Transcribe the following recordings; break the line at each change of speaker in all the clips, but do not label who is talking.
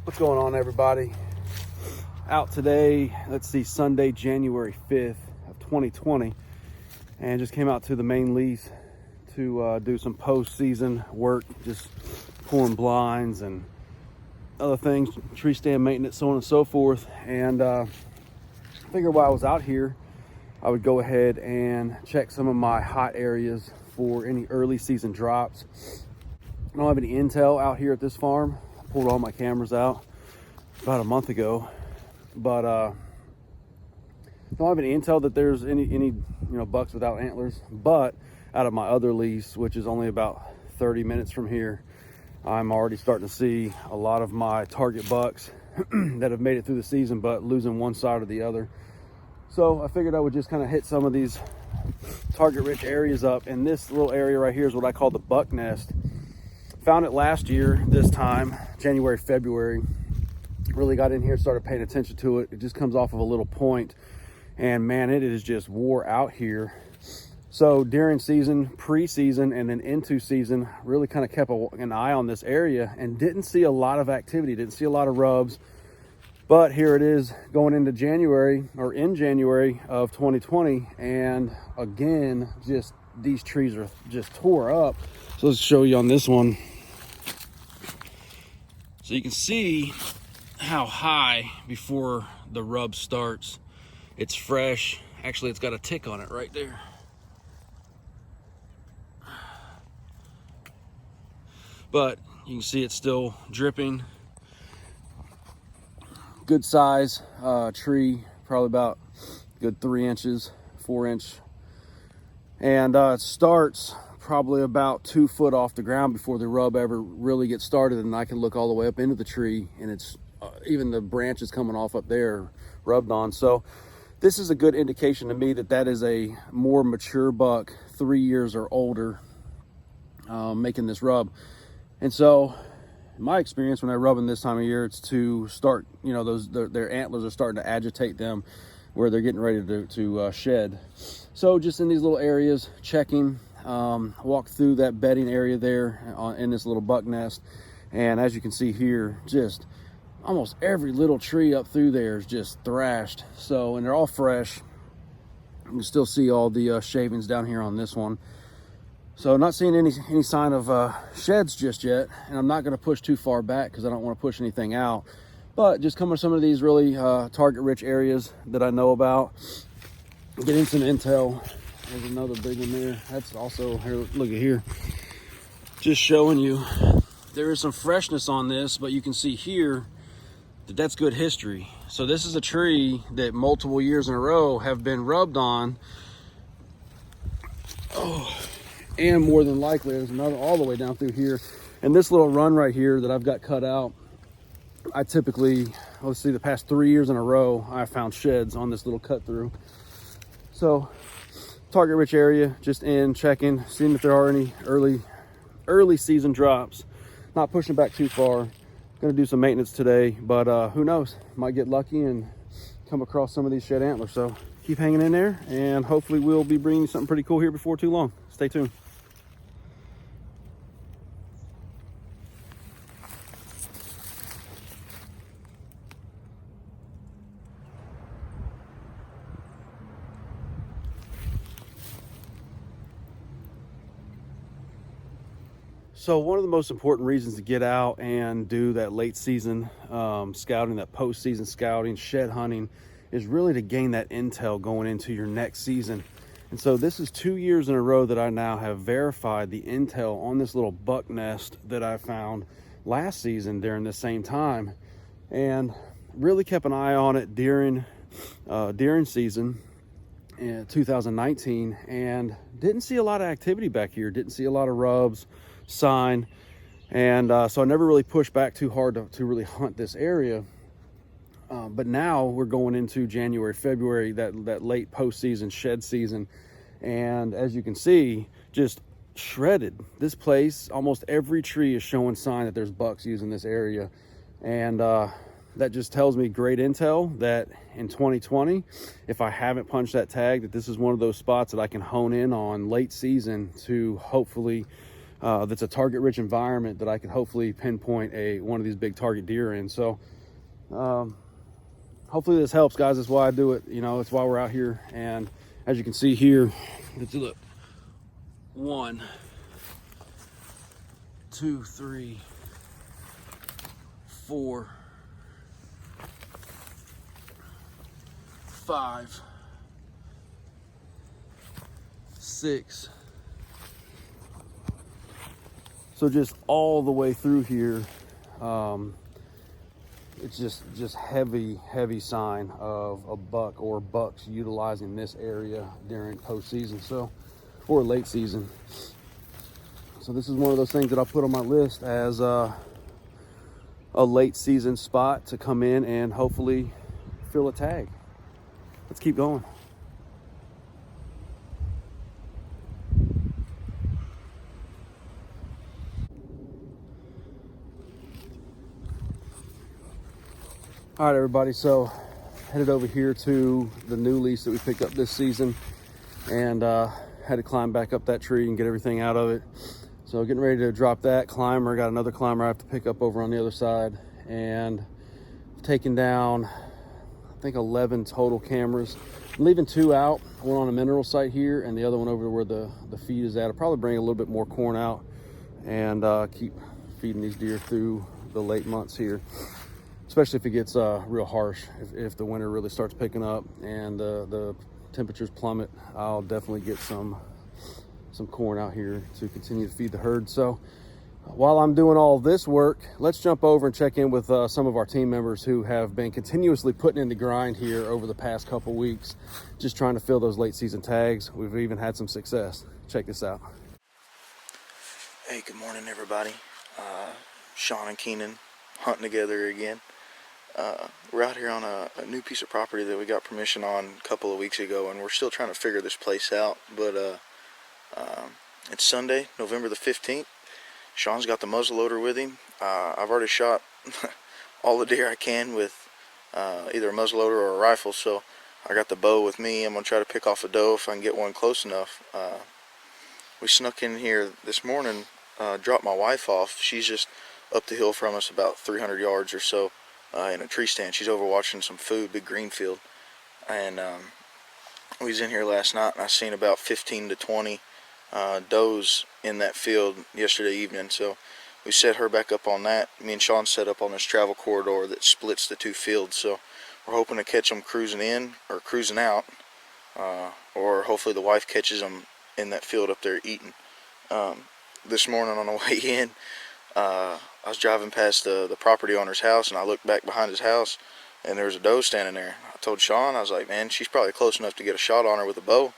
What's going on, everybody? Out today, let's see, Sunday, January 5th of 2020, and just came out to the main lease to do some post-season work, just pouring blinds and other things, tree stand maintenance, so on and so forth. And figured while I was out here, I would go ahead and check some of my hot areas for any early season drops. I don't have any intel out here at this farm. I pulled all my cameras out about a month ago, but don't have any intel that there's any bucks without antlers. But out of my other lease, which is only about 30 minutes from here, I'm already starting to see a lot of my target bucks that have made it through the season but losing one side or the other. So I figured I would just kind of hit some of these target rich areas up, and this little area right here is what I call the buck nest. Found it last year this time, January, February. Really got in here, started paying attention to it. It just comes off of a little point, and man, it is just wore out here. So during season, pre-season, and then into season, really kind of kept an eye on this area and didn't see a lot of activity, didn't see a lot of rubs. But here it is going into January, or in January of 2020, and again, just these trees are just tore up. So let's show you on this one. So you can see how high before the rub starts. It's fresh. Actually, it's got a tick on it right there. But you can see it's still dripping. Good size tree, probably about good 3 inches, 4 inch. And it starts probably about 2 foot off the ground before the rub ever really gets started. And I can look all the way up into the tree, and it's even the branches coming off up there rubbed on. So this is a good indication to me that that is a more mature buck, 3 years or older, making this rub. And so in my experience, when I rub them this time of year, it's to start, their antlers are starting to agitate them where they're getting ready to shed. So just in these little areas, checking, walk through that bedding area there in this little buck nest. And as you can see here, just almost every little tree up through there is just thrashed. So, and they're all fresh. You can still see all the shavings down here on this one. So not seeing any sign of sheds just yet, and I'm not going to push too far back because I don't want to push anything out. But just coming to some of these really target-rich areas that I know about, getting some intel. There's another big one there. That's also here. Look at here, just showing you there is some freshness on this, but you can see here that that's good history. So this is a tree that multiple years in a row have been rubbed on. Oh. And more than likely, there's another all the way down through here. And this little run right here that I've got cut out, I typically, let's see, the past 3 years in a row, I found sheds on this little cut through. So target rich area, just in, checking, seeing if there are any early season drops. Not pushing back too far. Gonna do some maintenance today, but who knows, might get lucky and come across some of these shed antlers. So keep hanging in there, and hopefully we'll be bringing you something pretty cool here before too long. Stay tuned. So one of the most important reasons to get out and do that late season scouting, that post-season scouting, shed hunting, is really to gain that intel going into your next season. And so this is 2 years in a row that I now have verified the intel on this little buck nest that I found last season during the same time, and really kept an eye on it during season in 2019, and didn't see a lot of activity back here, didn't see a lot of rubs, sign, and so I never really pushed back too hard to really hunt this area. But now we're going into January, February, that late postseason shed season, and as you can see, just shredded. This place, almost every tree is showing sign that there's bucks using this area, and that just tells me great intel that in 2020, if I haven't punched that tag, that this is one of those spots that I can hone in on late season to hopefully that's a target-rich environment that I could hopefully pinpoint one of these big target deer in. So hopefully this helps, guys. That's why I do it. You know, it's why we're out here. And as you can see here, let's look. 1, 2, 3, 4, 5, 6. So just all the way through here, it's just heavy sign of a buck or bucks utilizing this area during postseason, so, or late season. So this is one of those things that I put on my list as a late season spot to come in and hopefully fill a tag. Let's keep going. All right, everybody, so headed over here to the new lease that we picked up this season, and had to climb back up that tree and get everything out of it. So getting ready to drop that climber. Got another climber I have to pick up over on the other side, and taking down, I think, 11 total cameras. I'm leaving 2 out, one on a mineral site here and the other one over where the feed is at. I'll probably bring a little bit more corn out and keep feeding these deer through the late months here, especially if it gets real harsh. If the winter really starts picking up and the temperatures plummet, I'll definitely get some corn out here to continue to feed the herd. So while I'm doing all this work, let's jump over and check in with some of our team members who have been continuously putting in the grind here over the past couple weeks, just trying to fill those late season tags. We've even had some success. Check this out.
Hey, good morning, everybody. Sean and Keenan hunting together again. We're out here on a new piece of property that we got permission on a couple of weeks ago, and we're still trying to figure this place out. But it's Sunday, November the 15th. Sean's got the muzzleloader with him. I've already shot all the deer I can with either a muzzleloader or a rifle, so I got the bow with me. I'm going to try to pick off a doe if I can get one close enough. We snuck in here this morning, dropped my wife off. She's just up the hill from us about 300 yards or so in a tree stand. She's over watching some food, big green field. And we was in here last night, and I seen about 15 to 20 does in that field yesterday evening. So we set her back up on that. Me and Sean set up on this travel corridor that splits the 2 fields. So we're hoping to catch them cruising in or cruising out, or hopefully the wife catches them in that field up there eating. This morning on the way in, I was driving past the property owner's house, and I looked back behind his house, and there was a doe standing there. I told Sean, I was like, man, she's probably close enough to get a shot on her with a bow.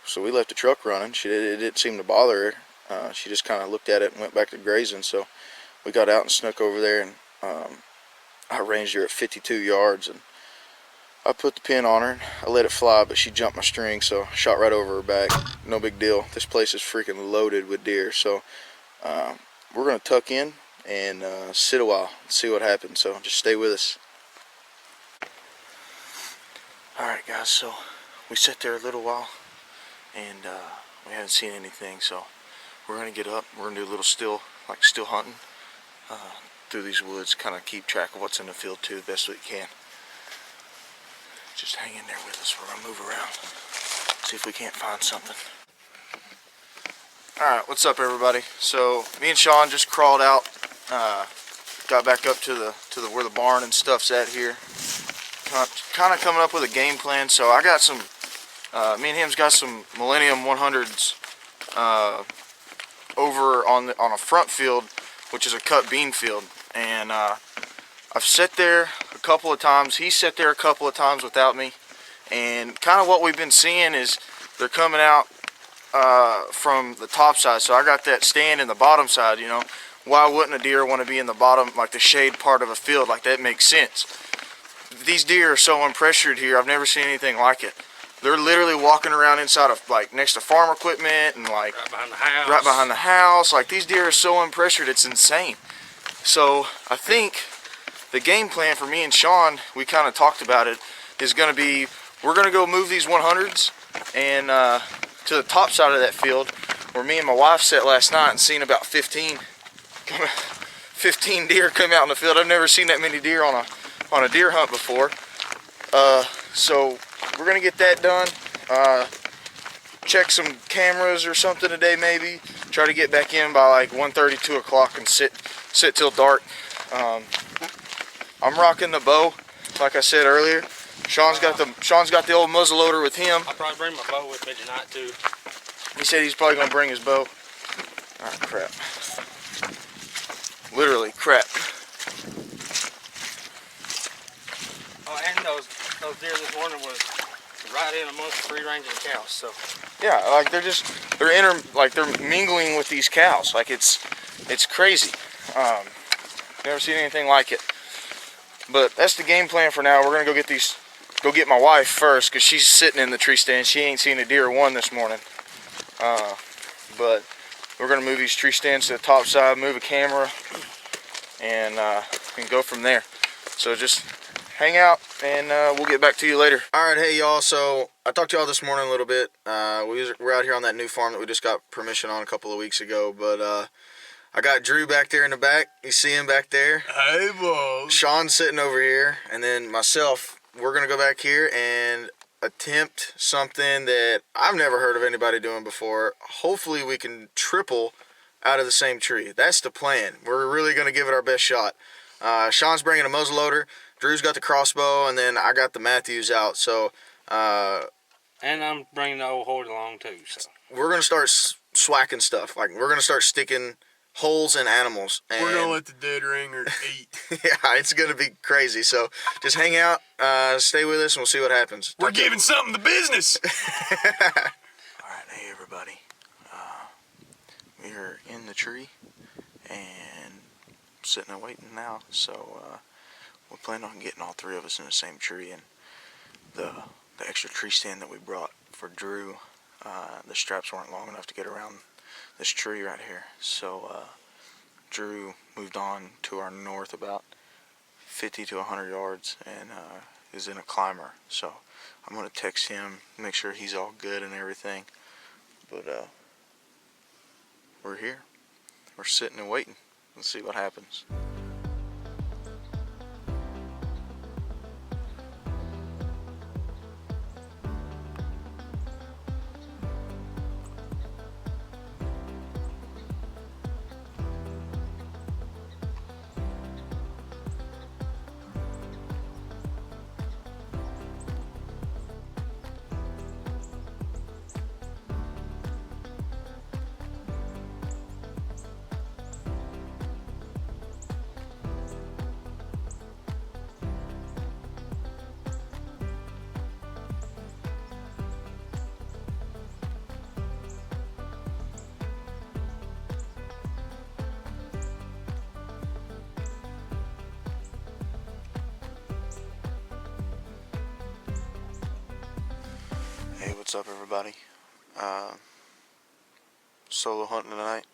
So we left the truck running. It didn't seem to bother her. She just kind of looked at it and went back to grazing. So we got out and snuck over there, and I ranged her at 52 yards, and I put the pin on her. I let it fly, but she jumped my string, so I shot right over her back. No big deal. This place is freaking loaded with deer. So we're going to tuck in and sit a while and see what happens. So just stay with us. Alright, guys, so we sat there a little while, and we haven't seen anything. So we're going to get up. We're going to do a little still hunting through these woods, kind of keep track of what's in the field too, the best we can. Just hang in there with us. We're going to move around, see if we can't find something. Alright, what's up, everybody? So me and Sean just crawled out, got back up to the where the barn and stuff's at here. Kind of coming up with a game plan. So I got some, me and him's got some Millennium 100s over on a front field, which is a cut bean field, and I've sat there a couple of times. He sat there a couple of times without me, and kind of what we've been seeing is they're coming out from the top side. So I got that stand in the bottom side. You know, why wouldn't a deer want to be in the bottom, like the shade part of a field? Like, that makes sense. These deer are so unpressured here. I've never seen anything like it. They're literally walking around inside of, like, next to farm equipment and, like, right behind the house. Like, these deer are so unpressured, it's insane. So I think the game plan for me and Sean, we kind of talked about it, is going to be, we're going to go move these 100s and to the top side of that field. We're where me and my wife sat last night and seen about 15 deer come out in the field. I've never seen that many deer on a deer hunt before. So we're gonna get that done. Check some cameras or something today, maybe. Try to get back in by like 1:30, 2 o'clock and sit till dark. I'm rocking the bow, like I said earlier. Sean's got the old muzzleloader with him.
I'll probably bring my bow with me tonight too.
He said he's probably gonna bring his bow. Ah, crap. Literally crap.
Oh, and those deer this morning was right in amongst the free range of the cows. So
Yeah, like they're mingling with these cows. Like it's crazy. Never seen anything like it. But that's the game plan for now. We're gonna go get my wife first, because she's sitting in the tree stand. She ain't seen a deer or one this morning. But we're gonna move these tree stands to the top side, move a camera, and go from there. So just hang out, and we'll get back to you later. All right, hey y'all. So I talked to y'all this morning a little bit. We're out here on that new farm that we just got permission on a couple of weeks ago. But I got Drew back there in the back. You see him back there?
Hey, boy.
Sean's sitting over here, and then myself. We're gonna go back here and attempt something that I've never heard of anybody doing before. Hopefully we can triple out of the same tree. That's the plan. We're really gonna give it our best shot. Sean's bringing a muzzleloader. Drew's got the crossbow, and then I got the Matthews out. So
and I'm bringing the old Hoyt along too. So
we're gonna start swacking stuff. Like we're gonna start sticking holes in animals. And
we're gonna let the dead ringer eat.
yeah, it's gonna be crazy. So just hang out, stay with us, and we'll see what happens.
We're giving something to business.
Alright, hey everybody. We are in the tree and sitting and waiting now. So we're planning on getting all three of us in the same tree, and the extra tree stand that we brought for Drew, the straps weren't long enough to get around this tree right here. So Drew moved on to our north about 50 to 100 yards and is in a climber. So I'm going to text him, make sure he's all good and everything. But we're here. We're sitting and waiting. Let's see what happens. Hey, what's up everybody? Solo hunting tonight.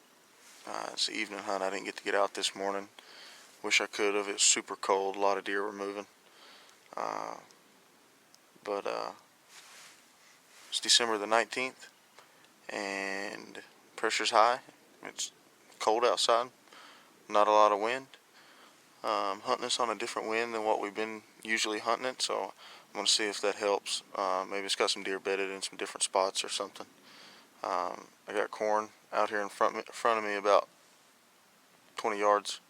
It's the evening hunt. I didn't get to get out this morning. Wish I could have. It's super cold. A lot of deer were moving. But it's December the 19th and pressure's high. It's cold outside. Not a lot of wind. Hunting this on a different wind than what we've been usually hunting it, so I'm going to see if that helps. Maybe it's got some deer bedded in some different spots or something. I got corn out here in front of me about 20 yards.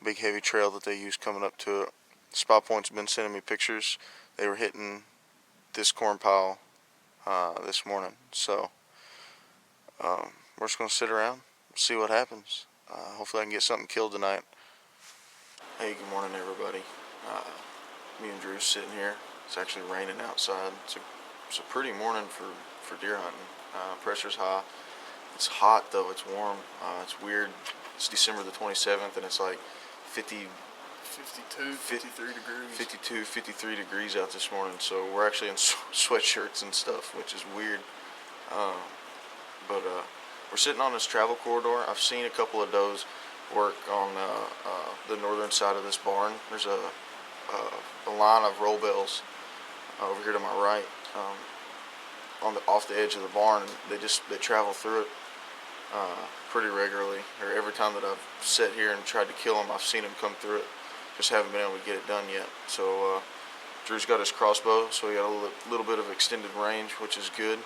Big heavy trail that they use coming up to it. Spot Point's been sending me pictures. They were hitting this corn pile this morning. So we're just going to sit around, see what happens. Hopefully I can get something killed tonight. Hey, good morning everybody. Me and Drew's sitting here. It's actually raining outside. It's a pretty morning for deer hunting. Pressure's high. It's hot though. It's warm. It's weird. It's December the 27th and it's like 52,
53 degrees.
52, 53 degrees out this morning. So we're actually in sweatshirts and stuff, which is weird. But we're sitting on this travel corridor. I've seen a couple of does work on the northern side of this barn. There's a line of roll bells over here to my right. off the edge of the barn, and they travel through it pretty regularly. Or every time that I've sat here and tried to kill them, I've seen them come through it. Just haven't been able to get it done yet. So Drew's got his crossbow, so he got a little bit of extended range, which is good.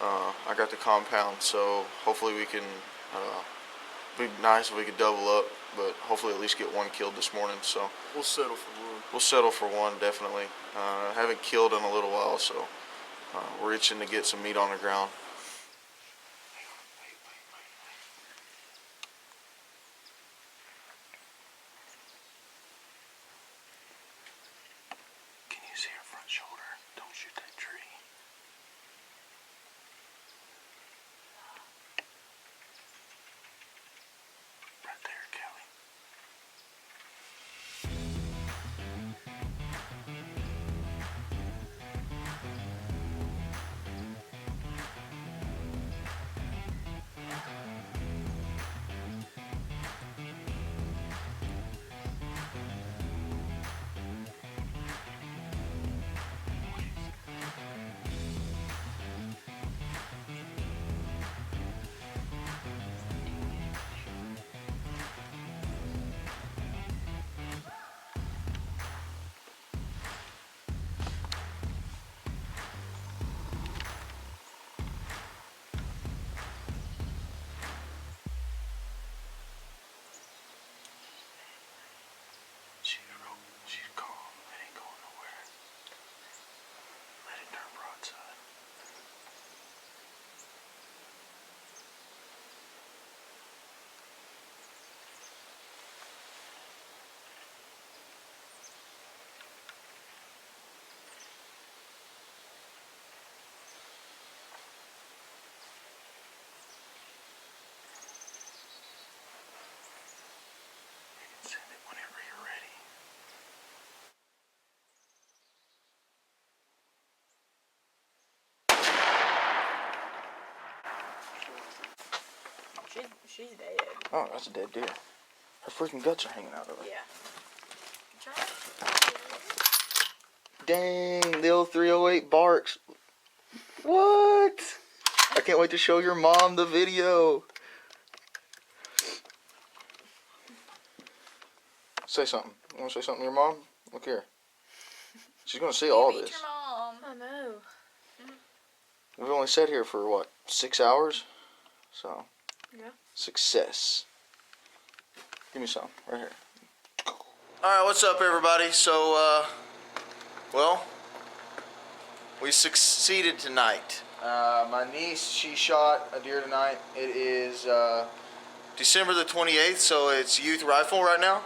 I got the compound, so hopefully we can. It'd be nice if we could double up, but hopefully at least get one killed this morning. So
We'll settle for one.
we'll settle for one, definitely. Haven't killed in a little while, so we're itching to get some meat on the ground. Can you see her front shoulder? Don't shoot that tree. Right there, Kelly. She's calm. It ain't going nowhere. Let it turn broadside. You can send it whenever you're ready.
She's dead.
Oh, that's a dead deer. Her freaking guts are hanging out of it.
Yeah.
Dang, the old 308 barks. What? I can't wait to show your mom the video. Say something. You want to say something to your mom? Look here. She's going to see all this.
Your mom. I know.
We've only sat here for, what, 6 hours? So,
Yeah.
success. Give me some, right here. Alright, what's up, everybody? So, well, we succeeded tonight. My niece, she shot a deer tonight. It is December the 28th, so it's youth rifle right now.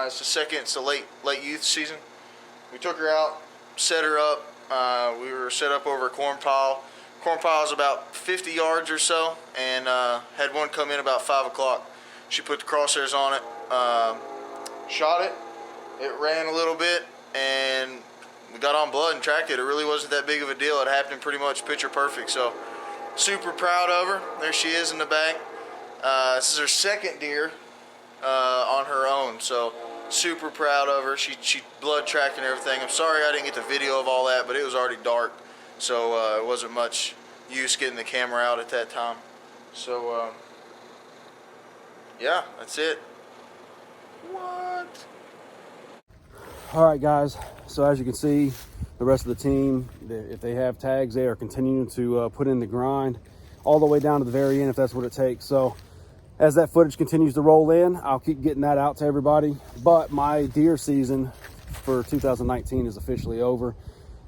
It's the late youth season. We took her out, set her up. We were set up over a corn pile. Corn pile is about 50 yards or so, and had one come in about 5 o'clock. She put the crosshairs on it, shot it. It ran a little bit, and we got on blood and tracked it. It really wasn't that big of a deal. It happened pretty much picture perfect. So super proud of her. There she is in the back. This is her second deer on her own. So super proud of her. She blood tracked and everything. I'm sorry I didn't get the video of all that, but it was already dark. So it wasn't much use getting the camera out at that time. So yeah, that's it. What?
All right, guys. So as you can see, the rest of the team, if they have tags, they are continuing to put in the grind all the way down to the very end if that's what it takes. So as that footage continues to roll in, I'll keep getting that out to everybody. But my deer season for 2019 is officially over.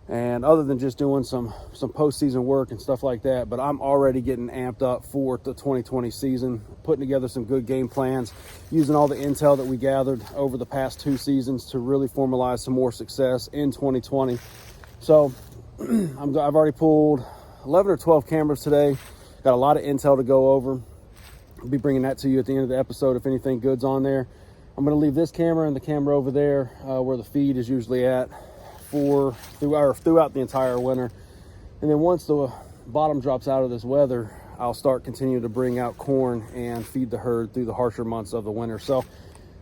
And other than just doing some postseason work and stuff like that, but I'm already getting amped up for the 2020 season, putting together some good game plans, using all the intel that we gathered over the past 2 seasons to really formalize some more success in 2020. So I've already pulled 11 or 12 cameras today. Got a lot of intel to go over. I'll be bringing that to you at the end of the episode if anything good's on there. I'm going to leave this camera and the camera over there where the feed is usually at throughout the entire winter. And then once the bottom drops out of this weather, I'll start continuing to bring out corn and feed the herd through the harsher months of the winter. So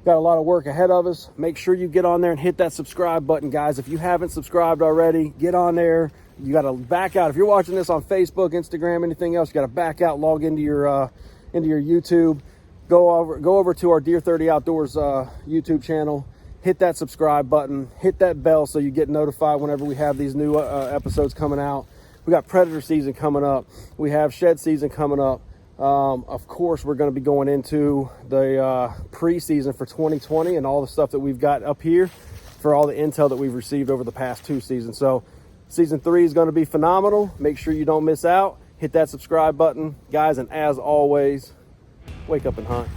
got a lot of work ahead of us. Make sure you get on there and hit that subscribe button, guys. If you haven't subscribed already, get on there, You got to back out. If you're watching this on Facebook, Instagram, anything else, you got to back out, log into your YouTube. Go over to our Deer 30 Outdoors YouTube channel. Hit that subscribe button. Hit that bell so you get notified whenever we have these new episodes coming out. We got predator season coming up. We have shed season coming up. Of course, we're going to be going into the preseason for 2020 and all the stuff that we've got up here for all the intel that we've received over the past 2 seasons. So season 3 is going to be phenomenal. Make sure you don't miss out. Hit that subscribe button, guys. And as always, wake up and hunt.